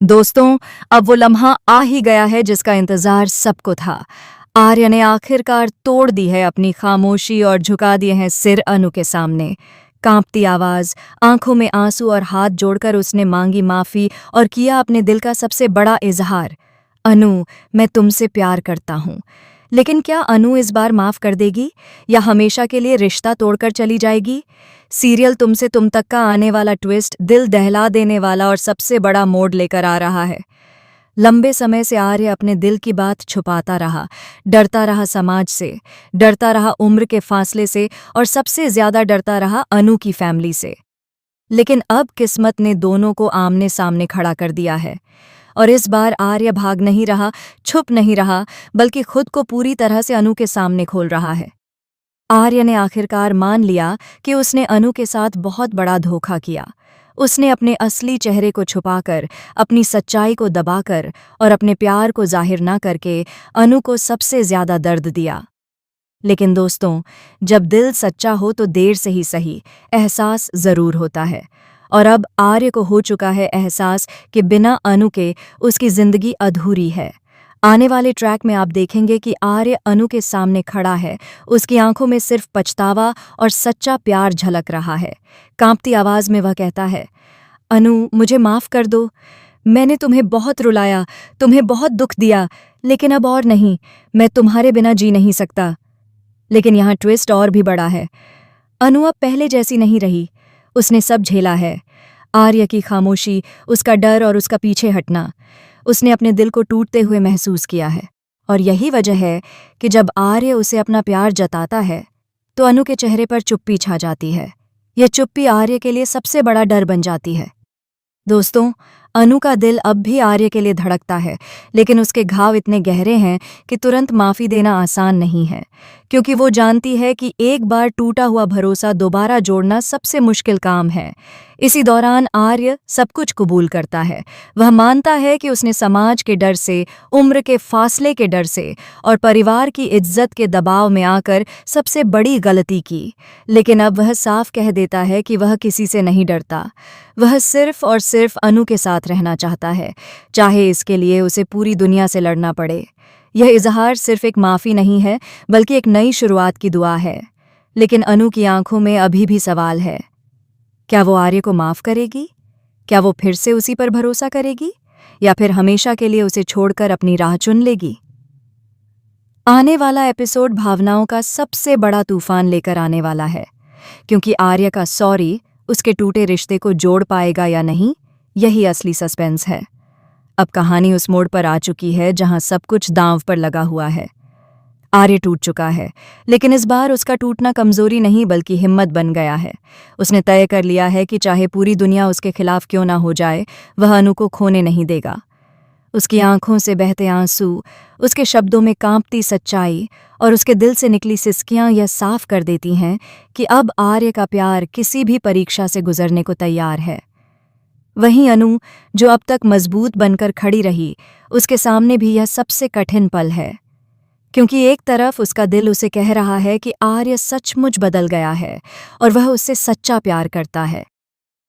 दोस्तों, अब वो लम्हा आ ही गया है जिसका इंतजार सबको था। आर्य ने आखिरकार तोड़ दी है अपनी खामोशी और झुका दिए हैं सिर अनु के सामने। कांपती आवाज, आंखों में आंसू और हाथ जोड़कर उसने मांगी माफी और किया अपने दिल का सबसे बड़ा इजहार। अनु, मैं तुमसे प्यार करता हूँ। लेकिन क्या अनु इस बार माफ कर देगी या हमेशा के लिए रिश्ता तोड़कर चली जाएगी? सीरियल तुमसे तुम तक का आने वाला ट्विस्ट दिल दहला देने वाला और सबसे बड़ा मोड़ लेकर आ रहा है। लंबे समय से आर्य अपने दिल की बात छुपाता रहा, डरता रहा समाज से, डरता रहा उम्र के फासले से और सबसे ज्यादा डरता रहा अनु की फैमिली से। लेकिन अब किस्मत ने दोनों को आमने सामने खड़ा कर दिया है और इस बार आर्य भाग नहीं रहा, छुप नहीं रहा, बल्कि खुद को पूरी तरह से अनु के सामने खोल रहा है। आर्य ने आखिरकार मान लिया कि उसने अनु के साथ बहुत बड़ा धोखा किया। उसने अपने असली चेहरे को छुपाकर, अपनी सच्चाई को दबाकर और अपने प्यार को जाहिर न करके अनु को सबसे ज्यादा दर्द दिया। लेकिन दोस्तों, जब दिल सच्चा हो तो देर से ही सही, एहसास जरूर होता है। और अब आर्य को हो चुका है एहसास कि बिना अनु के उसकी जिंदगी अधूरी है। आने वाले ट्रैक में आप देखेंगे कि आर्य अनु के सामने खड़ा है, उसकी आंखों में सिर्फ पछतावा और सच्चा प्यार झलक रहा है। कांपती आवाज में वह कहता है, अनु, मुझे माफ कर दो। मैंने तुम्हें बहुत रुलाया, तुम्हें बहुत दुख दिया, लेकिन अब और नहीं, मैं तुम्हारे बिना जी नहीं सकता। लेकिन यहाँ ट्विस्ट और भी बड़ा है। अनु अब पहले जैसी नहीं रही। उसने सब झेला है, आर्य की खामोशी, उसका डर और उसका पीछे हटना। उसने अपने दिल को टूटते हुए महसूस किया है। और यही वजह है कि जब आर्य उसे अपना प्यार जताता है तो अनु के चेहरे पर चुप्पी छा जाती है। यह चुप्पी आर्य के लिए सबसे बड़ा डर बन जाती है। दोस्तों, अनु का दिल अब भी आर्य के लिए धड़कता है, लेकिन उसके घाव इतने गहरे हैं कि तुरंत माफी देना आसान नहीं है, क्योंकि वो जानती है कि एक बार टूटा हुआ भरोसा दोबारा जोड़ना सबसे मुश्किल काम है। इसी दौरान आर्य सब कुछ कबूल करता है। वह मानता है कि उसने समाज के डर से, उम्र के फासले के डर से और परिवार की इज्जत के दबाव में आकर सबसे बड़ी गलती की। लेकिन अब वह साफ कह देता है कि वह किसी से नहीं डरता। वह सिर्फ और सिर्फ अनु के साथ रहना चाहता है, चाहे इसके लिए उसे पूरी दुनिया से लड़ना पड़े। यह इजहार सिर्फ एक माफ़ी नहीं है, बल्कि एक नई शुरुआत की दुआ है। लेकिन अनु की आंखों में अभी भी सवाल है, क्या वो आर्य को माफ़ करेगी? क्या वो फिर से उसी पर भरोसा करेगी, या फिर हमेशा के लिए उसे छोड़कर अपनी राह चुन लेगी? आने वाला एपिसोड भावनाओं का सबसे बड़ा तूफान लेकर आने वाला है, क्योंकि आर्य का सॉरी उसके टूटे रिश्ते को जोड़ पाएगा या नहीं, यही असली सस्पेंस है। अब कहानी उस मोड़ पर आ चुकी है जहां सब कुछ दांव पर लगा हुआ है। आर्य टूट चुका है, लेकिन इस बार उसका टूटना कमजोरी नहीं बल्कि हिम्मत बन गया है। उसने तय कर लिया है कि चाहे पूरी दुनिया उसके खिलाफ क्यों ना हो जाए, वह अनु को खोने नहीं देगा। उसकी आंखों से बहते आंसू, उसके शब्दों में कांपती सच्चाई और उसके दिल से निकली सिसकियां यह साफ कर देती हैं कि अब आर्य का प्यार किसी भी परीक्षा से गुजरने को तैयार है। वहीं अनु, जो अब तक मजबूत बनकर खड़ी रही, उसके सामने भी यह सबसे कठिन पल है, क्योंकि एक तरफ उसका दिल उसे कह रहा है कि आर्य सचमुच बदल गया है और वह उससे सच्चा प्यार करता है,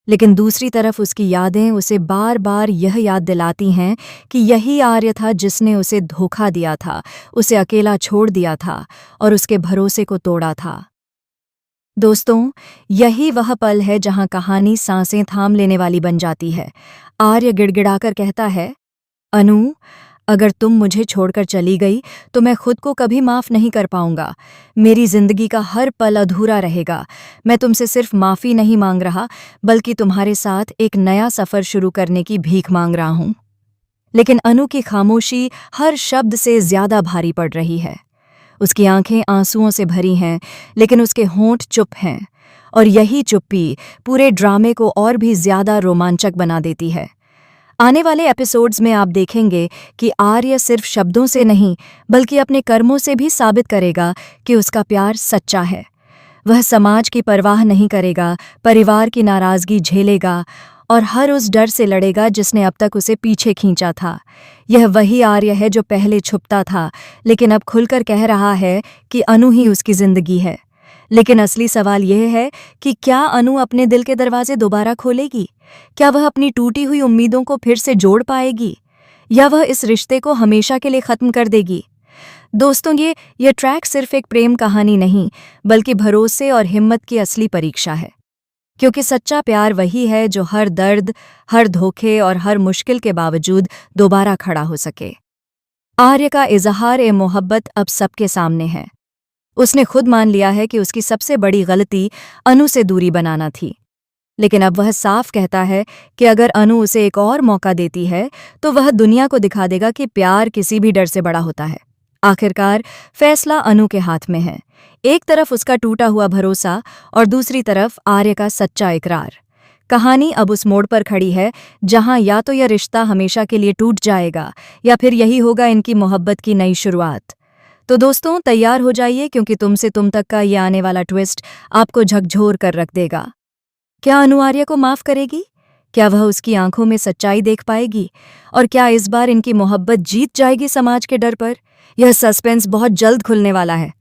लेकिन दूसरी तरफ उसकी यादें उसे बार बार यह याद दिलाती हैं कि यही आर्य था जिसने उसे धोखा दिया था, उसे अकेला छोड़ दिया था और उसके भरोसे को तोड़ा था। दोस्तों, यही वह पल है जहां कहानी सांसें थाम लेने वाली बन जाती है। आर्य गिड़गिड़ाकर कहता है, अनु, अगर तुम मुझे छोड़कर चली गई तो मैं खुद को कभी माफ़ नहीं कर पाऊंगा। मेरी जिंदगी का हर पल अधूरा रहेगा। मैं तुमसे सिर्फ माफ़ी नहीं मांग रहा, बल्कि तुम्हारे साथ एक नया सफ़र शुरू करने की भीख मांग रहा हूं। लेकिन अनु की खामोशी हर शब्द से ज्यादा भारी पड़ रही है। उसकी आंखें आंसुओं से भरी हैं, लेकिन उसके होंठ चुप हैं, और यही चुप्पी पूरे ड्रामे को और भी ज्यादा रोमांचक बना देती है। आने वाले एपिसोड्स में आप देखेंगे कि आर्य सिर्फ शब्दों से नहीं, बल्कि अपने कर्मों से भी साबित करेगा कि उसका प्यार सच्चा है। वह समाज की परवाह नहीं करेगा, परिवार की नाराजगी झेलेगा और हर उस डर से लड़ेगा जिसने अब तक उसे पीछे खींचा था। यह वही आर्य है जो पहले छुपता था, लेकिन अब खुलकर कह रहा है कि अनु ही उसकी जिंदगी है। लेकिन असली सवाल यह है कि क्या अनु अपने दिल के दरवाजे दोबारा खोलेगी? क्या वह अपनी टूटी हुई उम्मीदों को फिर से जोड़ पाएगी, या वह इस रिश्ते को हमेशा के लिए खत्म कर देगी? दोस्तों, ये ट्रैक सिर्फ एक प्रेम कहानी नहीं, बल्कि भरोसे और हिम्मत की असली परीक्षा है। क्योंकि सच्चा प्यार वही है जो हर दर्द, हर धोखे और हर मुश्किल के बावजूद दोबारा खड़ा हो सके। आर्य का इजहार-ए-मोहब्बत अब सबके सामने है। उसने खुद मान लिया है कि उसकी सबसे बड़ी गलती अनु से दूरी बनाना थी। लेकिन अब वह साफ कहता है कि अगर अनु उसे एक और मौका देती है तो वह दुनिया को दिखा देगा कि प्यार किसी भी डर से बड़ा होता है। आखिरकार फैसला अनु के हाथ में है। एक तरफ उसका टूटा हुआ भरोसा और दूसरी तरफ आर्य का सच्चा इकरार। कहानी अब उस मोड़ पर खड़ी है जहां या तो यह रिश्ता हमेशा के लिए टूट जाएगा या फिर यही होगा इनकी मोहब्बत की नई शुरुआत। तो दोस्तों, तैयार हो जाइए, क्योंकि तुमसे तुम तक का ये आने वाला ट्विस्ट आपको झकझोर कर रख देगा। क्या अनु आर्य को माफ करेगी? क्या वह उसकी आंखों में सच्चाई देख पाएगी? और क्या इस बार इनकी मोहब्बत जीत जाएगी समाज के डर पर? यह सस्पेंस बहुत जल्द खुलने वाला है।